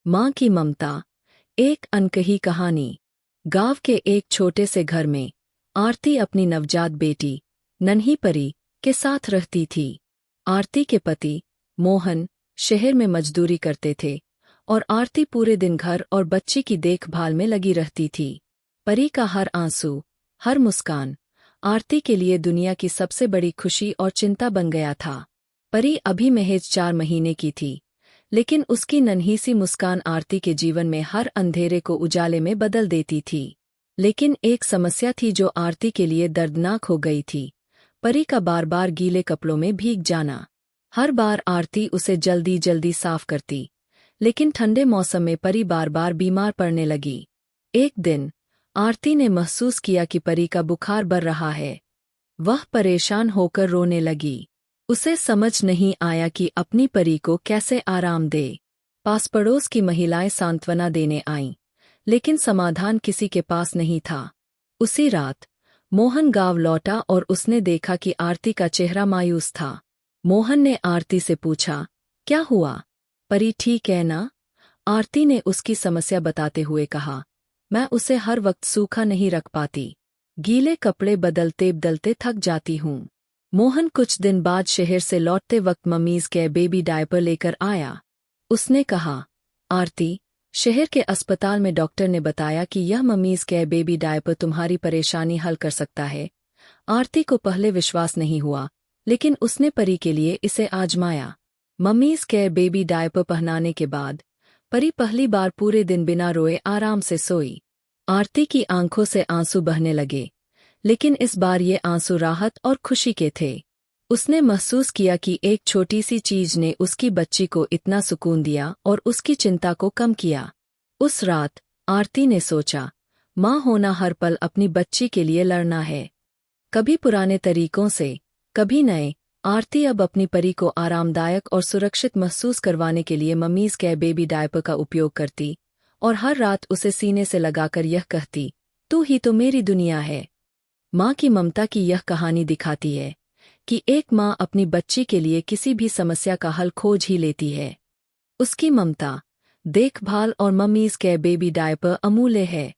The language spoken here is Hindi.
माँ की ममता। एक अनकही कहानी। गांव के एक छोटे से घर में आरती अपनी नवजात बेटी नन्ही परी के साथ रहती थी। आरती के पति मोहन शहर में मजदूरी करते थे और आरती पूरे दिन घर और बच्ची की देखभाल में लगी रहती थी। परी का हर आंसू, हर मुस्कान आरती के लिए दुनिया की सबसे बड़ी खुशी और चिंता बन गया था। परी अभी महज 4 महीने की थी, लेकिन उसकी नन्ही सी मुस्कान आरती के जीवन में हर अंधेरे को उजाले में बदल देती थी। लेकिन एक समस्या थी जो आरती के लिए दर्दनाक हो गई थी। परी का बार बार गीले कपड़ों में भीग जाना। हर बार आरती उसे जल्दी जल्दी साफ करती, लेकिन ठंडे मौसम में परी बार बार बीमार पड़ने लगी। एक दिन आरती ने महसूस किया कि परी का बुखार बढ़ रहा है। वह परेशान होकर रोने लगी। उसे समझ नहीं आया कि अपनी परी को कैसे आराम दे। पास पड़ोस की महिलाएं सांत्वना देने आईं, लेकिन समाधान किसी के पास नहीं था। उसी रात मोहन गांव लौटा और उसने देखा कि आरती का चेहरा मायूस था। मोहन ने आरती से पूछा, क्या हुआ? परी ठीक है ना? आरती ने उसकी समस्या बताते हुए कहा, मैं उसे हर वक्त सूखा नहीं रख पाती। गीले कपड़े बदलते बदलते थक जाती हूँ। मोहन कुछ दिन बाद शहर से लौटते वक्त मम्मीज के बेबी डायपर लेकर आया। उसने कहा, आरती, शहर के अस्पताल में डॉक्टर ने बताया कि यह मम्मीज के बेबी डायपर तुम्हारी परेशानी हल कर सकता है। आरती को पहले विश्वास नहीं हुआ, लेकिन उसने परी के लिए इसे आजमाया। मम्मीज के बेबी डायपर पहनाने के बाद परी पहली बार पूरे दिन बिना रोए आराम से सोई। आरती की आंखों से आंसू बहने लगे, लेकिन इस बार ये आंसू राहत और खुशी के थे। उसने महसूस किया कि एक छोटी सी चीज ने उसकी बच्ची को इतना सुकून दिया और उसकी चिंता को कम किया। उस रात आरती ने सोचा, माँ होना हर पल अपनी बच्ची के लिए लड़ना है। कभी पुराने तरीकों से, कभी नए। आरती अब अपनी परी को आरामदायक और सुरक्षित महसूस करवाने के लिए मम्मीज के बेबी डायपर का उपयोग करती और हर रात उसे सीने से लगाकर यह कहती, तू ही तो मेरी दुनिया है। माँ की ममता की यह कहानी दिखाती है कि एक माँ अपनी बच्ची के लिए किसी भी समस्या का हल खोज ही लेती है। उसकी ममता, देखभाल और मम्मीज के बेबी डायपर अमूल्य है।